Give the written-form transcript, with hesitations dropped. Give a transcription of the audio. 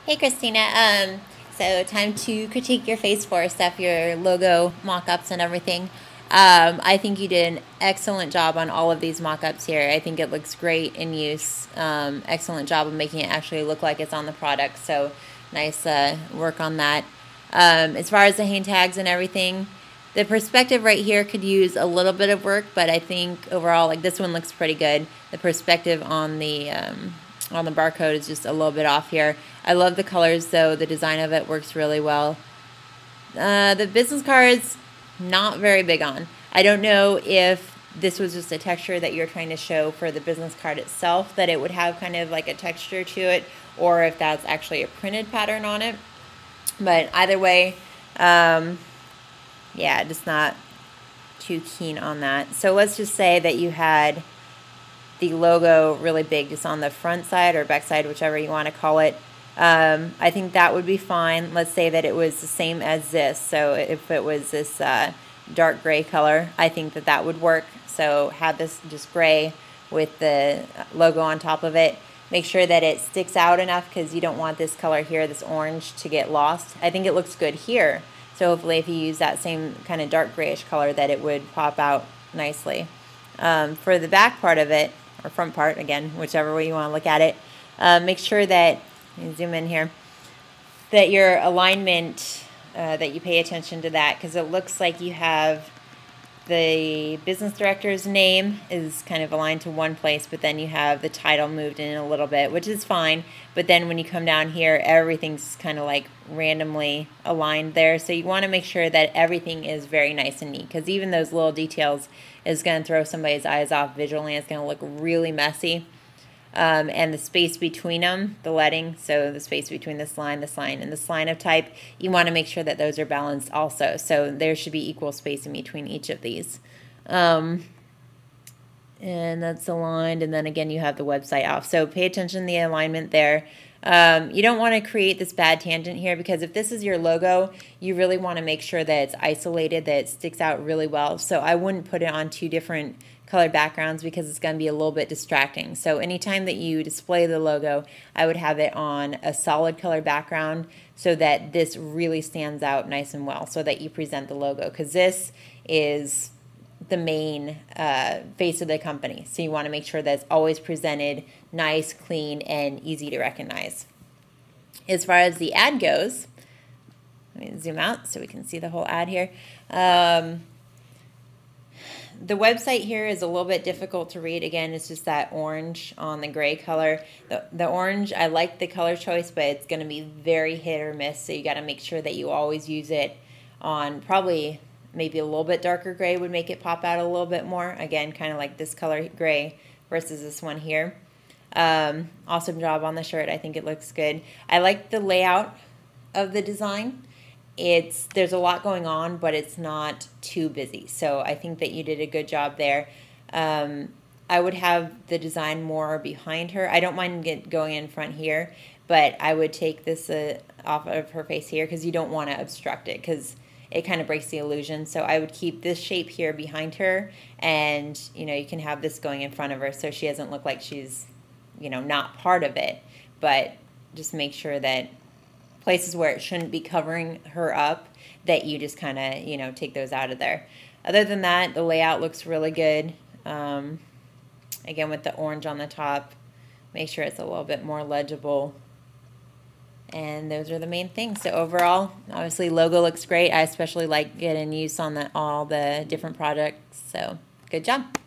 Hey Christina, so time to critique your Phase 4 stuff, your logo mock-ups and everything. I think you did an excellent job on all of these mock-ups here. I think it looks great in use. Excellent job of making it actually look like it's on the product, so nice work on that. As far as the hang tags and everything, the perspective right here could use a little bit of work, but I think overall, like this one looks pretty good. The perspective on the barcode is just a little bit off here. I love the colors though. The design of it works really well. The business cards, not very big on. I don't know if this was just a texture that you're trying to show for the business card itself, that it would have kind of like a texture to it, or if that's actually a printed pattern on it. But either way, yeah, just not too keen on that. So let's just say that you had the logo really big just on the front side or back side, whichever you want to call it. I think that would be fine. Let's say that it was the same as this. So if it was this dark gray color, I think that that would work. So have this just gray with the logo on top of it. Make sure that it sticks out enough because you don't want this color here, this orange, to get lost. I think it looks good here. So hopefully if you use that same kind of dark grayish color, that it would pop out nicely. For the back part of it, or front part, again, whichever way you want to look at it, make sure that, let me zoom in here, that your alignment, that you pay attention to that, because it looks like you have the business director's name is kind of aligned to one place, but then you have the title moved in a little bit, which is fine. But then when you come down here, everything's kind of like randomly aligned there. So you want to make sure that everything is very nice and neat, because even those little details is going to throw somebody's eyes off visually. It's going to look really messy. And the space between them, the leading, so the space between this line, and this line of type, you want to make sure that those are balanced also. So there should be equal space in between each of these. And that's aligned, and then again you have the website off. So pay attention to the alignment there. You don't want to create this bad tangent here, because if this is your logo, you really want to make sure that it's isolated, that it sticks out really well. So I wouldn't put it on two different colored backgrounds because it's going to be a little bit distracting. So anytime that you display the logo, I would have it on a solid color background so that this really stands out nice and well, so that you present the logo, because this is the main face of the company. So you want to make sure that it's always presented nice, clean, and easy to recognize. As far as the ad goes, let me zoom out so we can see the whole ad here. The website here is a little bit difficult to read. Again, it's just that orange on the gray color. The orange, I like the color choice, but it's going to be very hit or miss. So you got to make sure that you always use it on probably maybe a little bit darker gray would make it pop out a little bit more. Again, kind of like this color gray versus this one here. Awesome job on the shirt. I think it looks good. I like the layout of the design. There's a lot going on, but it's not too busy. So I think that you did a good job there. I would have the design more behind her. I don't mind going in front here, but I would take this off of her face here, because you don't want to obstruct it, because it kind of breaks the illusion. So I would keep this shape here behind her, and you can have this going in front of her so she doesn't look like she's not part of it. But just make sure that places where it shouldn't be covering her up, that you just kind of take those out of there. Other than that, the layout looks really good. Again, with the orange on the top, make sure it's a little bit more legible. And those are the main things. So overall, obviously logo looks great. I especially like getting use on all the different products. So good job.